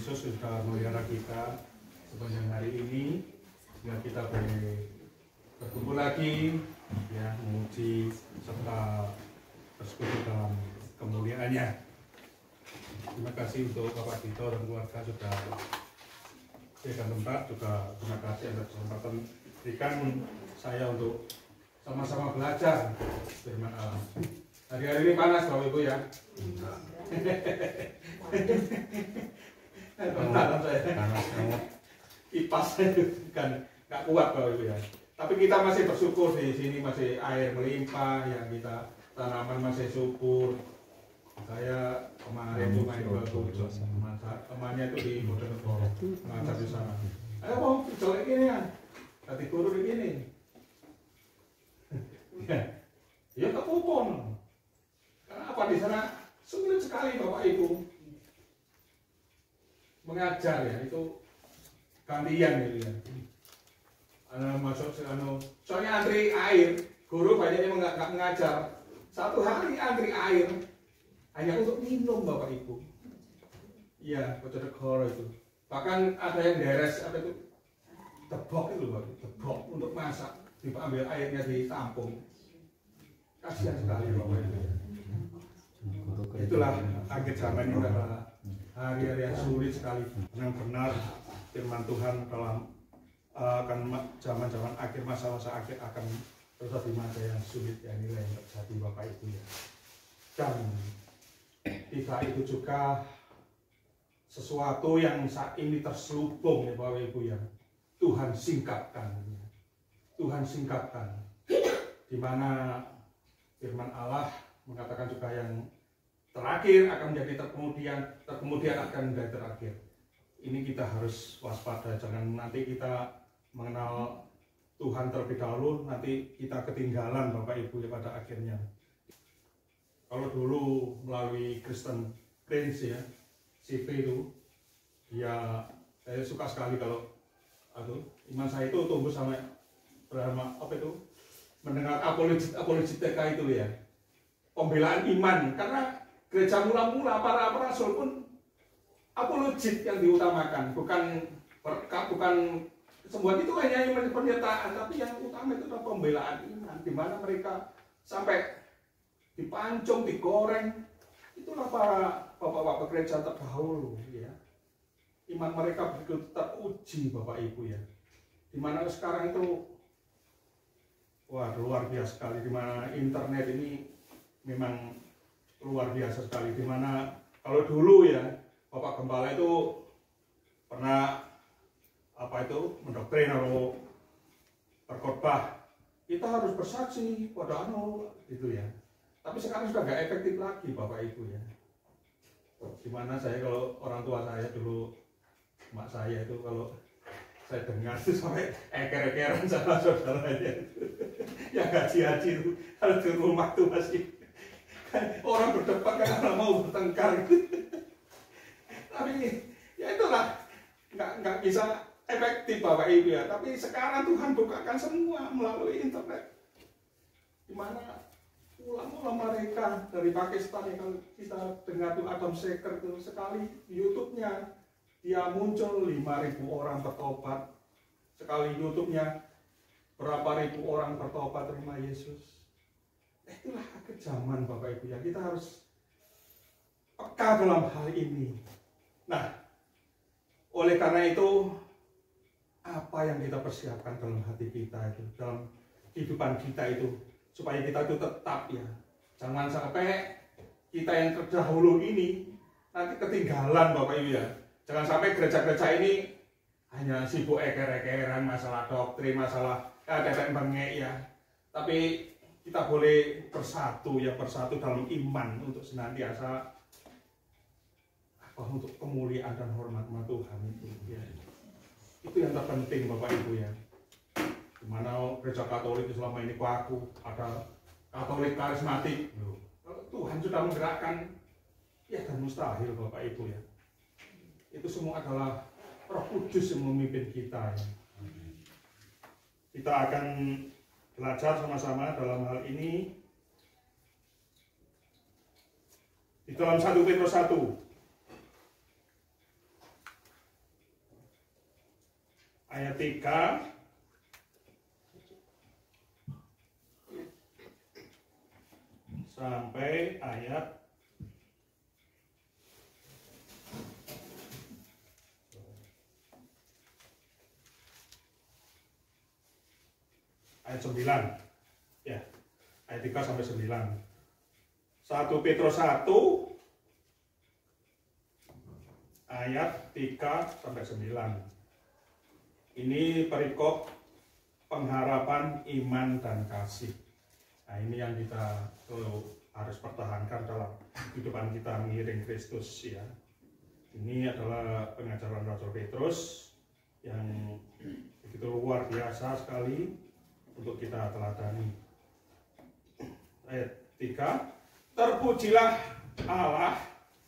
Yesus sudah melihara kita sepanjang hari ini, sehingga kita boleh berkumpul lagi, ya, memuji serta bersekutu dalam kemuliaannya. Terima kasih untuk Bapak Dito dan keluarga sudah berikan tempat, juga terima kasih atas kesempatan berikan saya untuk sama-sama belajar firman Allah. Hari-hari ini panas Bapak Ibu ya. Panas kipas kan nggak kuat Bapak Ibu ya. Tapi kita masih bersyukur di sini masih air melimpah, ya, kita tanaman masih subur. Saya kemarin itu main ke Tujuh, temannya itu di Bojonegoro, ngajar di sana. Ayo mau jelek ini ya, tadi guru begini. Ya kepupon. Karena apa di sana sulit sekali Bapak Ibu mengajar, ya, itu gantian gitu ya. Masuk soalnya antri air, guru banyak yang nggak mengajar. Satu hari antri air hanya untuk minum Bapak Ibu. Iya, Bojonegoro itu. Bahkan ada yang deres apa itu tebok itu Bapak, tebok untuk masak, diambil airnya ditampung. Kasihan sekali Bapak Ibu. Itulah akhir zaman ini adalah hari-hari yang sulit sekali. Yang benar firman Tuhan dalam akan zaman-zaman akhir, masa-masa akhir akan terjadi masa yang sulit, ya, inilah yang terjadi Bapak Ibu ya. Dan tidak itu juga sesuatu yang saat ini terselubung ya Bapak Ibu ya. Tuhan singkapkan, ya. Tuhan singkapkan. Di mana firman Allah mengatakan juga yang terakhir akan menjadi terkemudian akan menjadi terakhir. Ini kita harus waspada, jangan nanti kita mengenal Tuhan terlebih dahulu, nanti kita ketinggalan Bapak Ibu ya pada akhirnya. Kalau dulu melalui Kristen Prince ya, CP itu, ya saya suka sekali kalau iman saya itu tumbuh sampai berapa apa itu mendengar apologetika itu ya, pembelaan iman, karena gereja mula-mula para rasul pun apologet yang diutamakan, bukan semua itu hanya pernyataan, tapi yang utama itu adalah pembelaan iman, di mana mereka sampai dipancung, digoreng. Itulah para bapak-bapak gereja terdahulu ya. Iman mereka begitu teruji Bapak Ibu ya. Di mana sekarang itu wah luar biasa sekali, di mana internet ini memang luar biasa sekali, di mana kalau dulu ya Bapak Gembala itu pernah mendoktrin atau berkhotbah, kita harus bersaksi pada itu ya. Tapi sekarang sudah nggak efektif lagi Bapak Ibu ya. Gimana saya kalau orang tua saya dulu, mak saya itu kalau saya dengar itu sampai eker-ekeran sama saudaranya yang haji-haji itu kalau di rumah tuh masih orang berdebat karena mau bertengkar. Tapi ya itulah nggak bisa efektif Bapak Ibu ya. Tapi sekarang Tuhan bukakan semua melalui internet, di mana ulama-ulama mereka dari Pakistan yang kita dengar tuh Adam Shaker itu sekali YouTube-nya dia muncul 5.000 orang bertobat, sekali YouTube-nya berapa ribu orang bertobat terima Yesus. Itulah akhir zaman Bapak Ibu ya, kita harus peka dalam hal ini. Nah, oleh karena itu apa yang kita persiapkan dalam hati kita itu, dalam kehidupan kita itu, supaya kita itu tetap ya, jangan sampai kita yang terdahulu ini nanti ketinggalan Bapak Ibu ya. Jangan sampai gereja-gereja ini hanya sibuk eker-ekeran masalah doktrin, masalah ada bengek ya. Tapi kita boleh bersatu dalam iman untuk senantiasa untuk kemuliaan dan hormat Tuhan itu ya. Itu yang terpenting Bapak Ibu ya. Dimana gereja Katolik selama ini kaku, ada Katolik karismatik. Kalau Tuhan sudah menggerakkan, ya dan mustahil Bapak Ibu ya. Itu semua adalah Roh Kudus yang memimpin kita ya. Kita akan belajar sama-sama dalam hal ini di dalam 1 Petrus 1. ayat 3 sampai ayat 9. Ya, ayat 3 sampai 9. 1 Petrus 1 ayat 3 sampai 9. Ini perikop pengharapan iman dan kasih. Nah, ini yang kita harus pertahankan dalam kehidupan kita mengiring Kristus ya. Ini adalah pengajaran Rasul Petrus yang begitu luar biasa sekali untuk kita teladani. Ayat 3, terpujilah Allah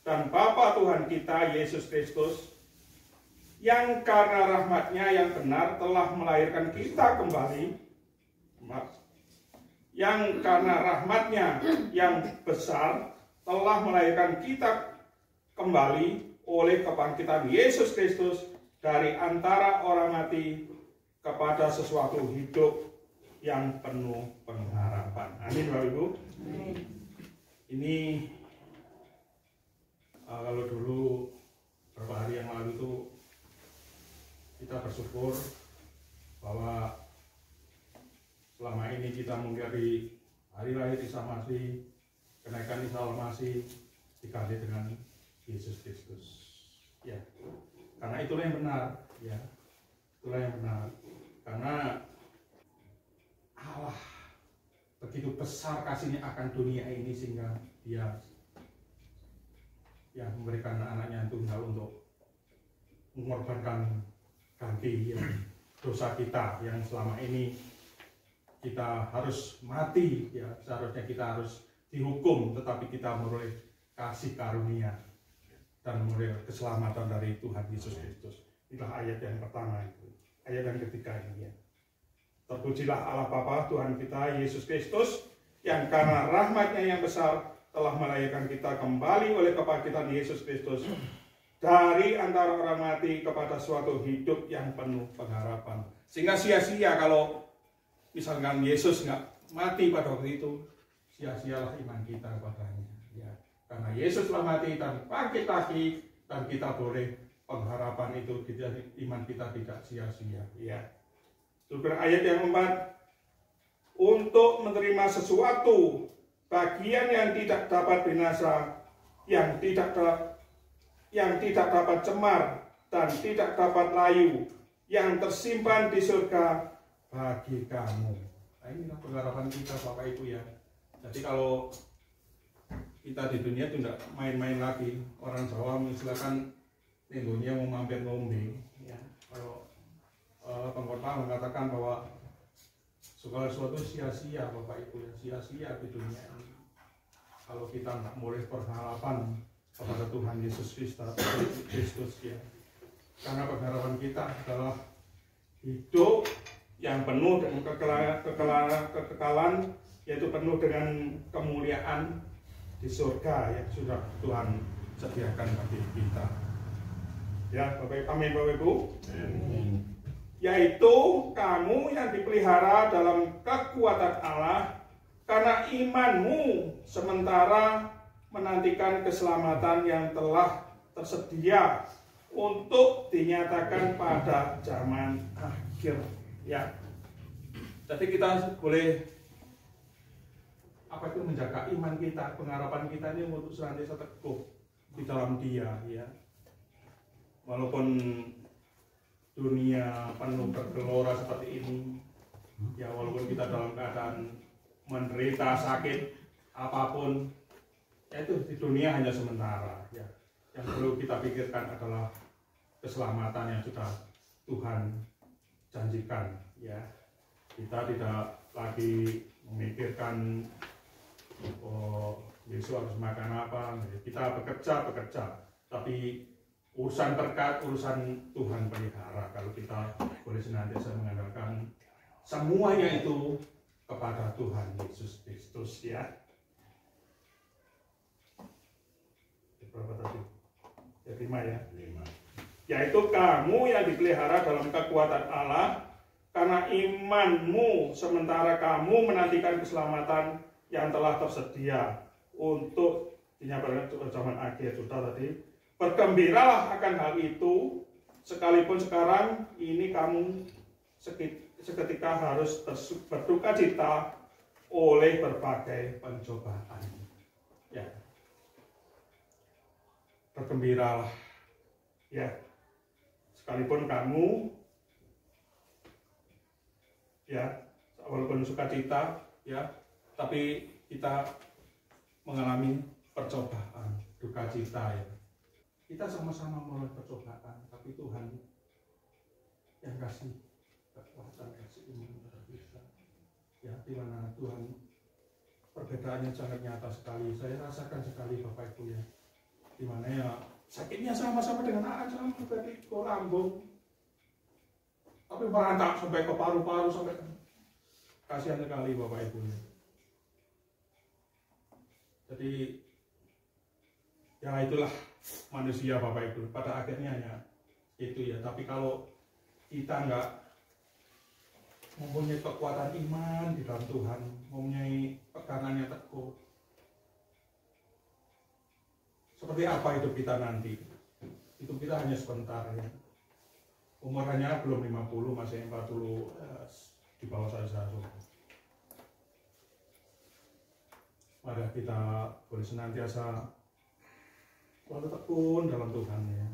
dan Bapa Tuhan kita Yesus Kristus, yang karena rahmat-Nya yang benar telah melahirkan kita kembali, yang karena rahmat-Nya yang besar telah melahirkan kita kembali oleh kebangkitan Yesus Kristus dari antara orang mati kepada sesuatu hidup yang penuh pengharapan. Amin, Bapak Ibu. Amin. Ini kalau dulu beberapa hari yang lalu itu kita bersyukur bahwa selama ini kita mengingati hari lahir Isa Masih, kenaikan Isa Masih diganti dengan Yesus Kristus. Ya, karena itulah yang benar. Ya, itulah yang benar. Karena Allah begitu besar kasihnya akan dunia ini sehingga Dia yang memberikan anaknya yang tunggal untuk mengorbankan ganti ya, dosa kita yang selama ini kita harus mati ya, seharusnya kita harus dihukum, tetapi kita memperoleh kasih karunia dan memperoleh keselamatan dari Tuhan Yesus Kristus. Itulah ayat yang pertama itu. Ayat yang ketiga ini ya. Terpujilah Allah Bapa Tuhan kita Yesus Kristus, yang karena rahmat-Nya yang besar telah melahirkan kita kembali oleh kebangkitan Yesus Kristus dari antara orang mati kepada suatu hidup yang penuh pengharapan. Sehingga sia-sia kalau misalkan Yesus nggak mati pada waktu itu, sia-sialah iman kita kepadanya. Ya, karena Yesus telah mati dan bangkit lagi, dan kita boleh pengharapan itu, iman kita tidak sia-sia. Ya. Terus ayat yang 4, untuk menerima sesuatu bagian yang tidak dapat binasa, yang tidak dapat cemar dan tidak dapat layu, yang tersimpan di surga bagi kamu. Nah, inilah pengharapan kita Bapak Ibu ya. Jadi kalau kita di dunia itu tidak main-main lagi. Orang Jawa misalkan di dunia mau mampir ngombe ya. Kalau pengkhotbah mengatakan bahwa segala sesuatu sia-sia Bapak Ibu ya, sia-sia di dunia ini kalau kita nggak boleh berharapan kepada Tuhan Yesus Kristus ya. Karena pengharapan kita adalah hidup yang penuh dengan kekekalan, yaitu penuh dengan kemuliaan di surga yang sudah Tuhan sediakan bagi kita. Ya, amin Bapak Ibu. Amin. Yaitu kamu yang dipelihara dalam kekuatan Allah karena imanmu, sementara menantikan keselamatan yang telah tersedia untuk dinyatakan pada zaman akhir. Ya, jadi kita boleh menjaga iman kita, pengharapan kita ini untuk senantiasa teguh di dalam Dia. Ya, walaupun dunia penuh bergelora seperti ini, ya walaupun kita dalam keadaan menderita sakit apapun, ya itu di dunia hanya sementara. Ya, yang perlu kita pikirkan adalah keselamatan yang sudah Tuhan janjikan. Ya, kita tidak lagi memikirkan besok harus makan apa. Kita bekerja, tapi urusan berkat, urusan Tuhan pelihara. Kalau kita boleh senantiasa mengandalkan semuanya itu kepada Tuhan Yesus Kristus ya. Berapa tadi? Ya 5 ya. 5. yaitu kamu yang dipelihara dalam kekuatan Allah karena imanmu, sementara kamu menantikan keselamatan yang telah tersedia untuk dinyatakan zaman akhir. Sudah tadi, bergembiralah akan hal itu, sekalipun sekarang ini kamu seketika harus berduka cita oleh berbagai pencobaan. Ya, bergembiralah, ya, sekalipun kamu, ya, walaupun sukacita, ya, tapi kita mengalami percobaan, duka cita, ya. Kita sama-sama melalui percobaan, tapi Tuhan yang kasih kekuatan, kasih iman kepada kita. Ya, di mana Tuhan perbedaannya sangat nyata sekali. Saya rasakan sekali Bapak Ibu, ya. Di mana ya sakitnya sama-sama dengan anak, sama seperti lambung. Tapi merantak sampai ke paru-paru, sampai kasihan sekali Bapak Ibu, ya. Jadi ya itulah manusia Bapak Ibu, pada akhirnya ya itu ya. Tapi kalau kita nggak mempunyai kekuatan iman di dalam Tuhan, mempunyai pegangannya teguh, seperti apa hidup kita nanti? Hidup kita hanya sebentar, ya. Umur hanya belum 50, masih 40, di bawah saya. Mari kita boleh senantiasa selalu tekun dalam Tuhan, ya.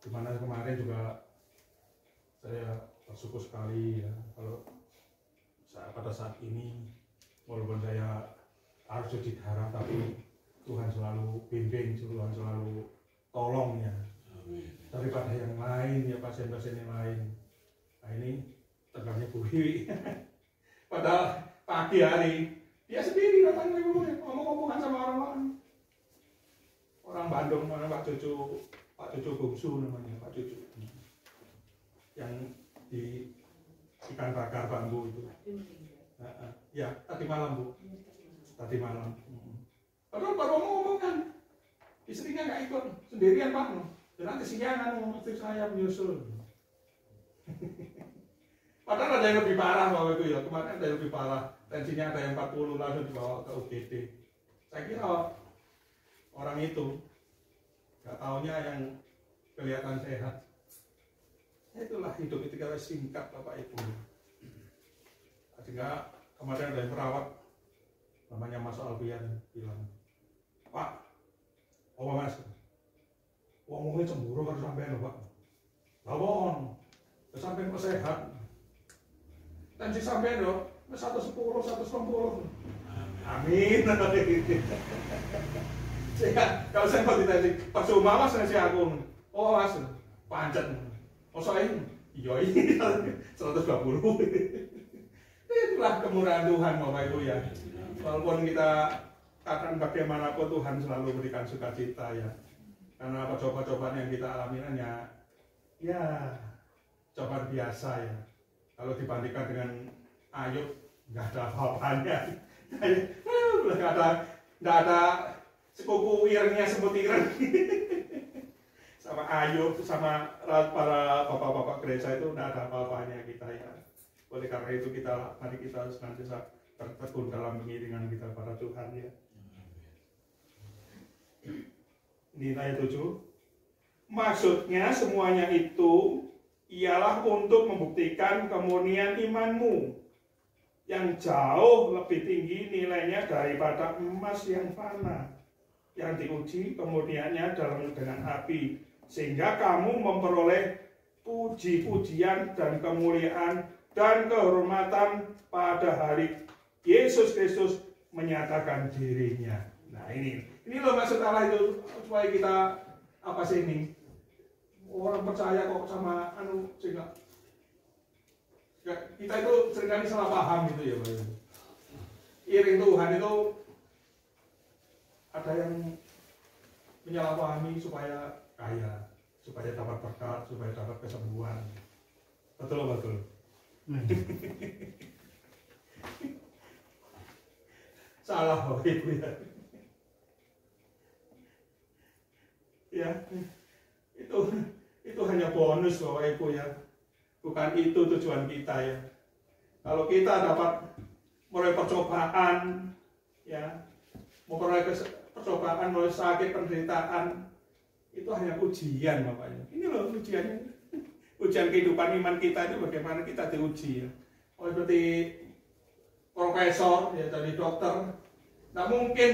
Dimana kemarin juga saya bersyukur sekali, ya, kalau pada saat ini walaupun saya harus cuci darah, tapi Tuhan selalu bimbing, Tuhan selalu tolong, ya. Daripada yang lain, ya, pasien-pasien yang lain. Nah ini tegangnya Bu Wiwi. Padahal pagi hari dia sendiri datang ke ibu, ngomong-ngomongan sama orang-orang. Orang Bandung, mana Pak Cucu Bungsu namanya, Pak Cucu. Yang di ikan bakar bambu itu. Ya, tadi malam Bu. Tadi malam. Padahal baru ngomong kan. Istrinya nggak ikut, sendirian Pak. Dan nanti siangan istri saya menyusul. Padahal ada yang lebih parah waktu itu, ya. Kemarin ada yang lebih parah. Tensinya ada yang 40, langsung dibawa ke UGD. Saya kira orang itu nggak taunya yang kelihatan sehat. Itulah hidup itu kalau singkat Bapak Ibu. Sehingga kemarin ada yang perawat namanya Mas Alfian bilang, Pak, apa Mas? Ngomongnya cemburu kan sampean Pak. Lawon, sampean kok sehat. Tensi sampean loh, 110, 160. Amin. Kalau saya mau ditanya, pas rumah Mas ngasih aku, oh Mas, pancet. Oh soalnya, iya 120. Itulah kemurahan Tuhan Bapak Ibu, ya. Walaupun kita akan bagaimanapun Tuhan selalu berikan sukacita, ya. Karena apa cobaan yang kita alami hanya ya cobaan biasa, ya. Kalau dibandingkan dengan Ayub, nggak ada apa-apanya. Nggak ada sekuku irnya semut ireng. Sama Ayub, sama para bapak-bapak gereja itu nggak ada apa-apanya kita, ya. Oleh karena itu mari kita senantiasa bertekun dalam pengiringan kita pada Tuhan, ya. Di ayat 7, maksudnya semuanya itu ialah untuk membuktikan kemurnian imanmu yang jauh lebih tinggi nilainya daripada emas yang fana, yang diuji kemurniannya dengan api, sehingga kamu memperoleh puji-pujian dan kemuliaan dan kehormatan pada hari Yesus Kristus menyatakan dirinya. Nah ini loh maksud Allah itu, supaya kita apa sih ini? Orang percaya kok sama sehingga kita itu seringkali salah paham gitu, ya Pak. Iring Tuhan itu ada yang menyalahpahami supaya kaya, supaya dapat berkat, supaya dapat kesembuhan. Betul. Salah Bapak Ibu, ya. Ya, itu Itu hanya bonus Bapak Ibu ya. Bukan itu tujuan kita ya. Kalau kita dapat mulai percobaan ya, mulai percobaan, mulai sakit, penderitaan, itu hanya ujian Bapak Ibu. Ini loh ujiannya. Ujian kehidupan iman kita itu bagaimana kita diuji ya. Oh, seperti profesor ya, jadi dokter. Nggak mungkin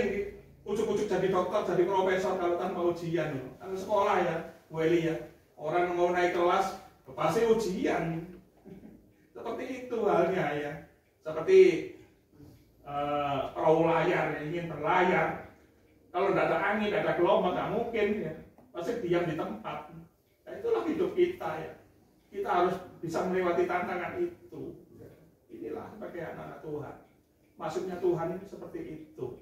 ujuk-ujuk jadi dokter, jadi profesor kalau tanpa ujian. Kalau sekolah ya, Weli ya, orang mau naik kelas pasti ujian. Seperti itu halnya ya. Seperti perahu layar, ingin berlayar. Kalau tidak ada angin, tidak ada gelombang, nggak mungkin ya. Pasti diam di tempat. Nah, itulah hidup kita ya. Kita harus bisa melewati tantangan itu. Inilah sebagai anak-anak Tuhan. Maksudnya Tuhan ini seperti itu.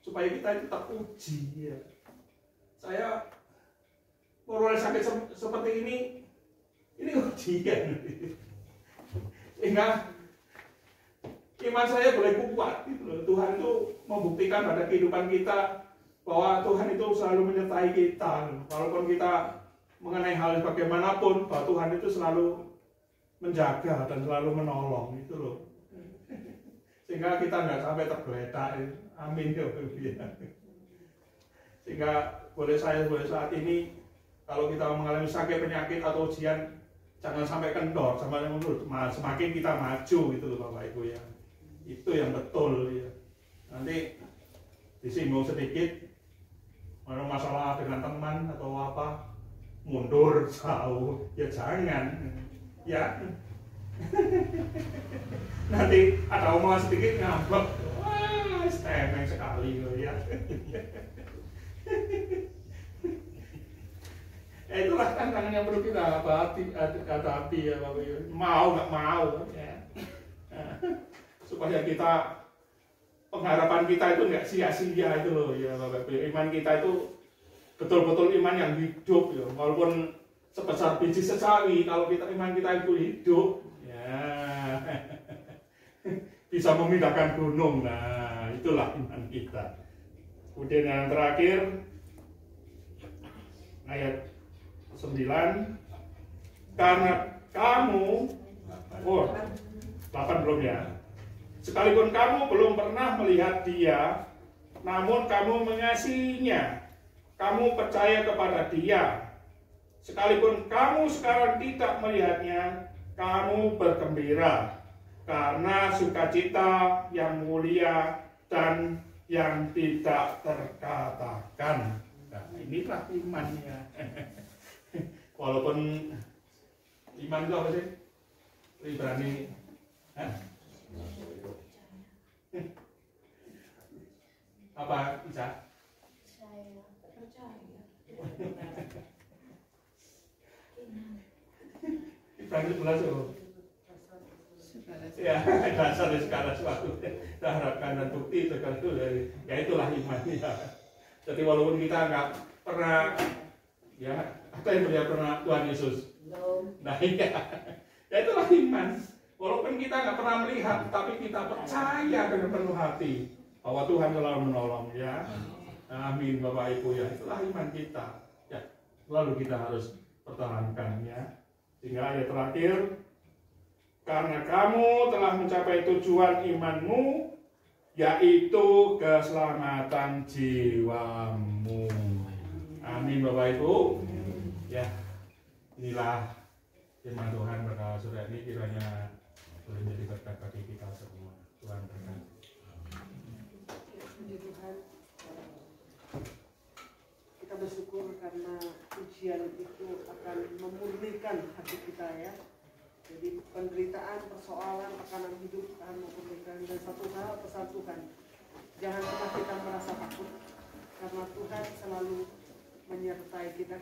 Supaya kita itu teruji ya. Saya mulai sakit seperti ini ujian. Sehingga iman saya boleh kuat gitu loh. Tuhan itu membuktikan pada kehidupan kita bahwa Tuhan itu selalu menyertai kita. Walaupun kita mengenai hal bagaimanapun, bahwa Tuhan itu selalu menjaga dan selalu menolong itu loh. Sehingga kita nggak sampai tergeletak. Amin ya. Sehingga boleh saat ini kalau kita mengalami sakit, penyakit atau ujian, jangan sampai kendor, semakin kita maju gitu loh Bapak Ibu ya. Itu yang betul ya. Nanti disinggung sedikit, ada masalah dengan teman atau apa, mundur jauh, ya jangan ya. Nanti ada omongan sedikit ngambek, wah temeng sekali loh ya. Itulah tantangan yang perlu kita hadapi ya Bapak Ibu. Mau nggak mau ya. Supaya kita, pengharapan kita itu nggak sia-sia itu loh ya Bapak Ibu. Iman kita itu betul-betul iman yang hidup ya. Walaupun sebesar biji sesawi, kalau iman kita itu hidup ya bisa memindahkan gunung. Nah itulah iman kita. Kemudian yang terakhir ayat 9, karena kamu 8 belum ya, sekalipun kamu belum pernah melihat dia, namun kamu mengasihinya, kamu percaya kepada dia. Sekalipun kamu sekarang tidak melihatnya, kamu bergembira karena sukacita yang mulia dan yang tidak terkatakan. Nah, inilah imannya. Walaupun iman itu apa sih? Ibrani apa Ica? Saya percaya. Ibrani 11 ya, dasar dari segala sesuatu kita harapkan dan bukti segala itu ya itulah iman ya. Jadi walaupun kita nggak pernah ya, apa yang pernah Tuhan Yesus? Nah iya, ya itulah iman. Walaupun kita nggak pernah melihat, tapi kita percaya dengan penuh hati bahwa Tuhan selalu menolong ya. Amin Bapak Ibu ya, itulah iman kita. Ya, lalu kita harus pertahankan ya. Sehingga ayat terakhir, karena kamu telah mencapai tujuan imanmu, yaitu keselamatan jiwamu. Amin Bapak Ibu. Ya, inilah firman Tuhan pada sore ini, kiranya boleh menjadi berkat bagi kita semua. Tuhan berkati. Puji Tuhan, kita bersyukur karena ujian itu akan memurnikan hati kita ya. Jadi penderitaan, persoalan, tekanan hidup akan memurnikan. Dan satu hal pesan Tuhan, jangan pernah kita merasa takut karena Tuhan selalu menyertai kita.